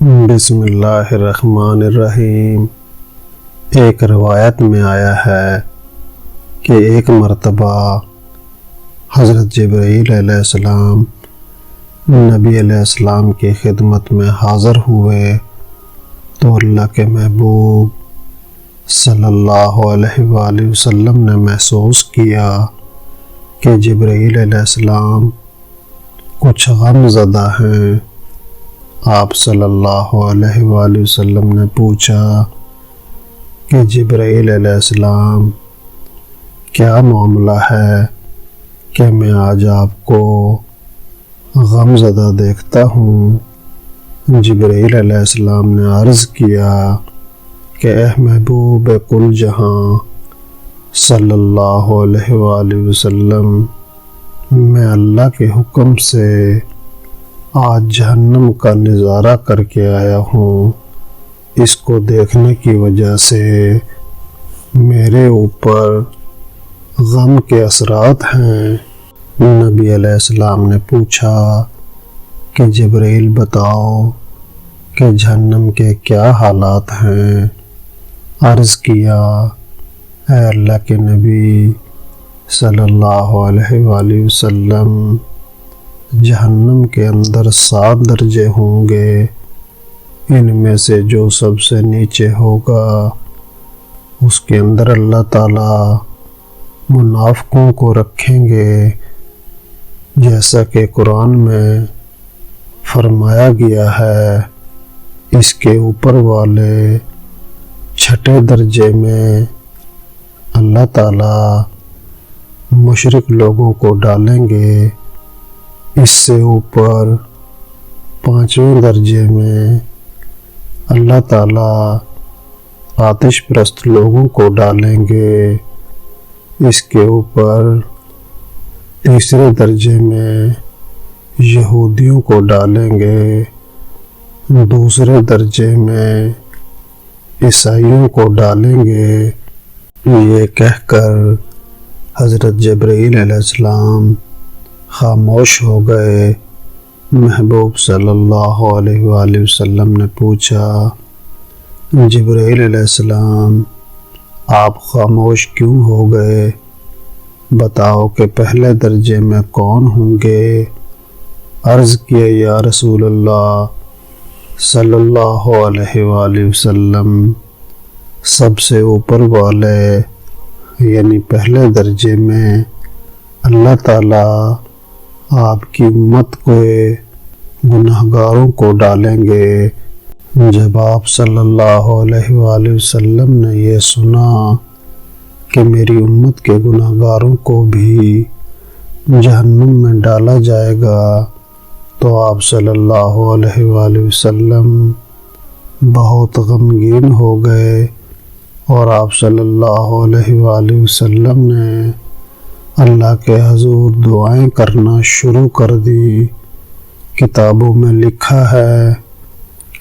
بسم اللہ الرحمن الرحیم۔ ایک روایت میں آیا ہے کہ ایک مرتبہ حضرت جبرائیل علیہ السلام نبی علیہ السلام کی خدمت میں حاضر ہوئے تو اللہ کے محبوب صلی اللہ علیہ وآلہ وسلم نے محسوس کیا کہ جبرائیل علیہ السلام کچھ غم زدہ ہیں۔ آپ صلی اللہ علیہ وآلہ وسلم نے پوچھا کہ جبرائیل علیہ السلام کیا معاملہ ہے کہ میں آج آپ کو غم زدہ دیکھتا ہوں؟ جبرائیل علیہ السلام نے عرض کیا کہ اے محبوب کل جہاں صلی اللہ علیہ وآلہ وسلم، میں اللہ کے حکم سے آج جہنم کا نظارہ کر کے آیا ہوں۔ اس کو دیکھنے کی وجہ سے میرے اوپر غم کے اثرات ہیں۔ نبی علیہ السلام نے پوچھا کہ جبرائیل بتاؤ کہ جہنم کے کیا حالات ہیں؟ عرض کیا اے اللہ کے نبی صلی اللہ علیہ وآلہ وسلم، جہنم کے اندر 7 درجے ہوں گے، ان میں سے جو سب سے نیچے ہوگا اس کے اندر اللہ تعالیٰ منافقوں کو رکھیں گے، جیسا کہ قرآن میں فرمایا گیا ہے۔ اس کے اوپر والے 6 درجے میں اللہ تعالیٰ مشرک لوگوں کو ڈالیں گے۔ اس سے اوپر 5ویں درجے میں اللہ تعالیٰ آتش پرست لوگوں کو ڈالیں گے۔ اس کے اوپر 3 درجے میں یہودیوں کو ڈالیں گے، 2 درجے میں عیسائیوں کو ڈالیں گے۔ یہ کہہ کر حضرت جبرائیل علیہ السلام خاموش ہو گئے۔ محبوب صلی اللہ علیہ وآلہ وسلم نے پوچھا جبرائیل علیہ السلام، آپ خاموش کیوں ہو گئے؟ بتاؤ کہ پہلے درجے میں کون ہوں گے؟ عرض کیا یا رسول اللہ صلی اللہ علیہ وآلہ وسلم، سب سے اوپر والے یعنی پہلے درجے میں اللہ تعالیٰ آپ کی امت کو گناہگاروں کو ڈالیں گے۔ جب آپ صلی اللہ علیہ وآلہ وسلم نے یہ سنا کہ میری امت کے گناہگاروں کو بھی جہنم میں ڈالا جائے گا تو آپ صلی اللہ علیہ وآلہ وسلم بہت غمگین ہو گئے، اور آپ صلی اللہ علیہ وآلہ وسلم نے اللہ کے حضور دعائیں کرنا شروع کر دی۔ کتابوں میں لکھا ہے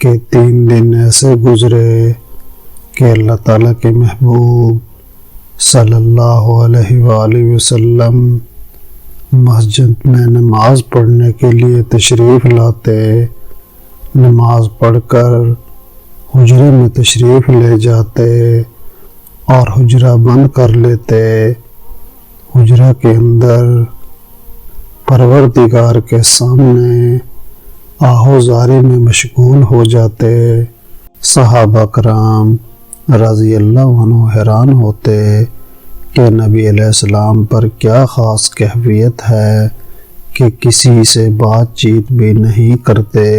کہ 3 دن ایسے گزرے کہ اللہ تعالیٰ کے محبوب صلی اللہ علیہ وآلہ وسلم مسجد میں نماز پڑھنے کے لیے تشریف لاتے، نماز پڑھ کر حجرے میں تشریف لے جاتے اور حجرہ بند کر لیتے۔ حجرہ کے اندر پروردگار کے سامنے آہوزاری میں مشغول ہو جاتے۔ صحابہ کرام رضی اللہ عنہ حیران ہوتے کہ نبی علیہ السلام پر کیا خاص کیفیت ہے کہ کسی سے بات چیت بھی نہیں کرتے،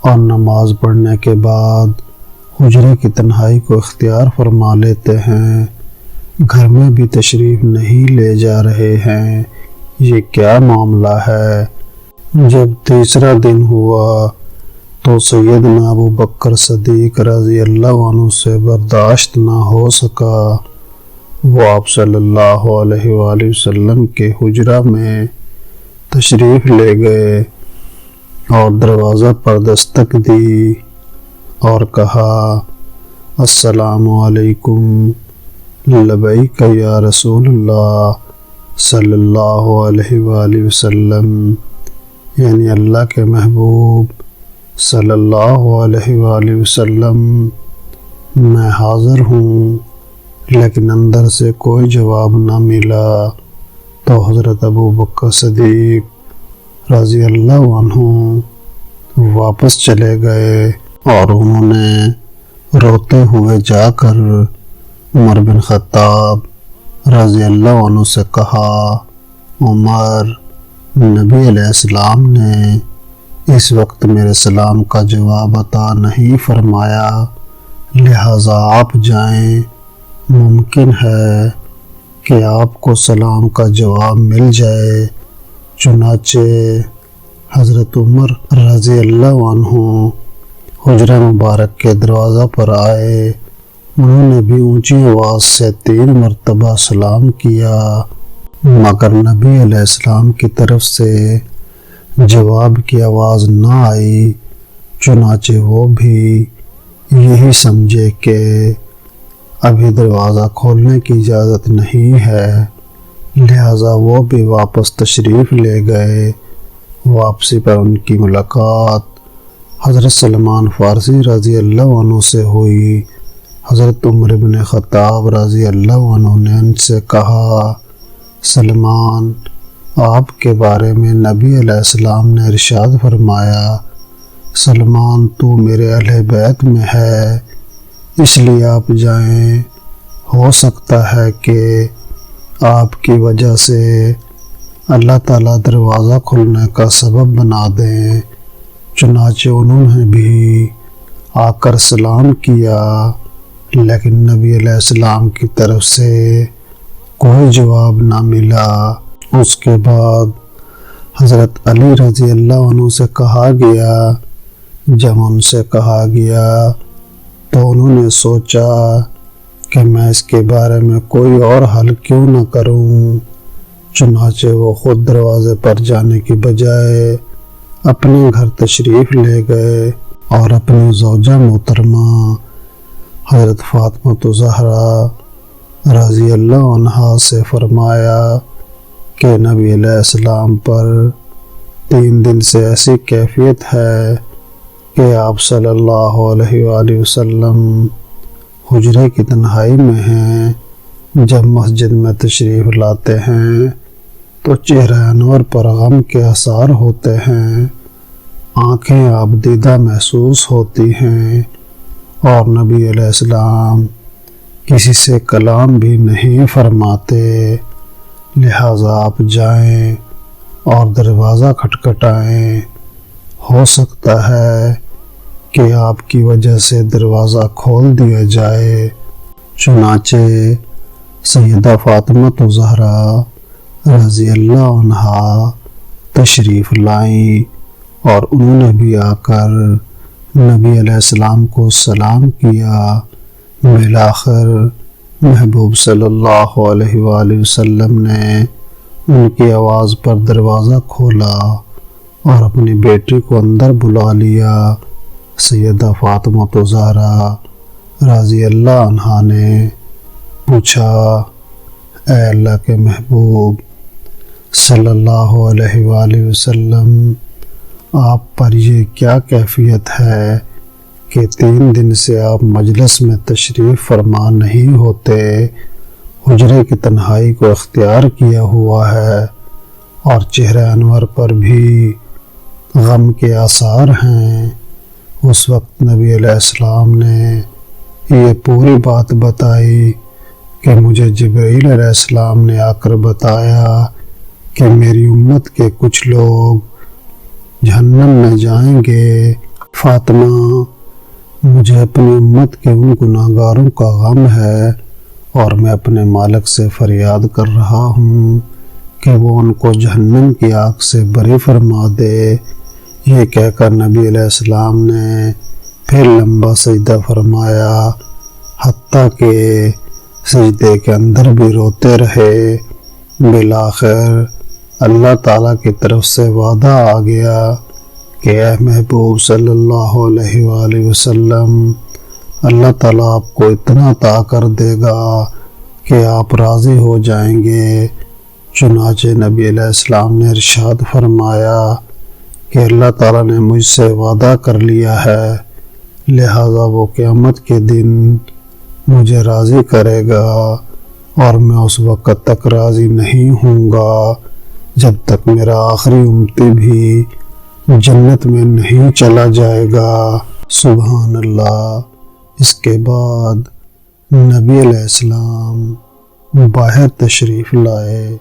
اور نماز پڑھنے کے بعد حجرے کی تنہائی کو اختیار فرما لیتے ہیں، گھر میں بھی تشریف نہیں لے جا رہے ہیں۔ یہ کیا معاملہ ہے؟ جب 3 دن ہوا تو سیدنا ابو بکر صدیق رضی اللہ عنہ سے برداشت نہ ہو سکا۔ وہ آپ صلی اللہ علیہ وآلہ وسلم کے حجرہ میں تشریف لے گئے اور دروازہ پر دستک دی اور کہا السلام علیکم، لبیک یا رسول اللہ صلی اللہ علیہ وآلہ وسلم، یعنی اللہ کے محبوب صلی اللہ علیہ وآلہ وسلم میں حاضر ہوں، لیکن اندر سے کوئی جواب نہ ملا تو حضرت ابو بکر صدیق رضی اللہ عنہ واپس چلے گئے اور انہوں نے روتے ہوئے جا کر عمر بن خطاب رضی اللہ عنہ سے کہا، عمر، نبی علیہ السلام نے اس وقت میرے سلام کا جواب عطا نہیں فرمایا، لہٰذا آپ جائیں، ممکن ہے کہ آپ کو سلام کا جواب مل جائے۔ چنانچہ حضرت عمر رضی اللہ عنہ حجرہ مبارک کے دروازہ پر آئے۔ انہوں نے بھی اونچی آواز سے 3 مرتبہ سلام کیا، مگر نبی علیہ السلام کی طرف سے جواب کی آواز نہ آئی۔ چنانچہ وہ بھی یہی سمجھے کہ ابھی دروازہ کھولنے کی اجازت نہیں ہے، لہٰذا وہ بھی واپس تشریف لے گئے۔ واپسی پر ان کی ملاقات حضرت سلمان فارسی رضی اللہ عنہ سے ہوئی۔ حضرت عمر بن خطاب رضی اللہ عنہ نے ان سے کہا، سلمان، آپ کے بارے میں نبی علیہ السلام نے ارشاد فرمایا، سلمان تو میرے اہل بیت میں ہے، اس لیے آپ جائیں، ہو سکتا ہے کہ آپ کی وجہ سے اللہ تعالیٰ دروازہ کھلنے کا سبب بنا دیں۔ چنانچہ انہوں نے بھی آ کر سلام کیا، لیکن نبی علیہ السلام کی طرف سے کوئی جواب نہ ملا۔ اس کے بعد حضرت علی رضی اللہ عنہ سے کہا گیا۔ جب ان سے کہا گیا تو انہوں نے سوچا کہ میں اس کے بارے میں کوئی اور حل کیوں نہ کروں۔ چنانچہ وہ خود دروازے پر جانے کی بجائے اپنے گھر تشریف لے گئے اور اپنی زوجہ محترمہ حضرت فاطمہ زہرا رضی اللہ عنہا سے فرمایا کہ نبی علیہ السلام پر 3 دن سے ایسی کیفیت ہے کہ آپ صلی اللہ علیہ وآلہ وسلم حجرے کی تنہائی میں ہیں۔ جب مسجد میں تشریف لاتے ہیں تو چہرہ انور پر غم کے آثار ہوتے ہیں، آنکھیں آبدیدہ محسوس ہوتی ہیں، اور نبی علیہ السلام کسی سے کلام بھی نہیں فرماتے، لہٰذا آپ جائیں اور دروازہ کھٹکھٹائیں، ہو سکتا ہے کہ آپ کی وجہ سے دروازہ کھول دیا جائے۔ چنانچہ سیدہ فاطمہ زہرا رضی اللہ عنہا تشریف لائیں اور انہوں نے بھی آ کر نبی علیہ السلام کو سلام کیا۔ بالآخر محبوب صلی اللہ علیہ وآلہ وسلم نے ان کی آواز پر دروازہ کھولا اور اپنی بیٹی کو اندر بلا لیا۔ سیدہ فاطمہ زہرا رضی اللہ عنہا نے پوچھا، اے اللہ کے محبوب صلی اللہ علیہ وآلہ وسلم، آپ پر یہ کیا کیفیت ہے کہ 3 دن سے آپ مجلس میں تشریف فرما نہیں ہوتے، حجرے کی تنہائی کو اختیار کیا ہوا ہے اور چہرہ انور پر بھی غم کے آثار ہیں۔ اس وقت نبی علیہ السلام نے یہ پوری بات بتائی کہ مجھے جبرائیل علیہ السلام نے آ کر بتایا کہ میری امت کے کچھ لوگ جہنم میں جائیں گے۔ فاطمہ، مجھے اپنی امت کے ان گناہگاروں کا غم ہے اور میں اپنے مالک سے فریاد کر رہا ہوں کہ وہ ان کو جہنم کی آگ سے بری فرما دے۔ یہ کہہ کر نبی علیہ السلام نے پھر لمبا سجدہ فرمایا، حتیٰ کہ سجدے کے اندر بھی روتے رہے۔ بالآخر اللہ تعالیٰ کی طرف سے وعدہ آ گیا کہ اے محبوب صلی اللہ علیہ وآلہ وسلم، اللہ تعالیٰ آپ کو اتنا عطا کر دے گا کہ آپ راضی ہو جائیں گے۔ چنانچہ نبی علیہ السلام نے ارشاد فرمایا کہ اللہ تعالیٰ نے مجھ سے وعدہ کر لیا ہے، لہٰذا وہ قیامت کے دن مجھے راضی کرے گا، اور میں اس وقت تک راضی نہیں ہوں گا جب تک میرا آخری امتی بھی جنت میں نہیں چلا جائے گا۔ سبحان اللہ۔ اس کے بعد نبی علیہ السلام باہر تشریف لائے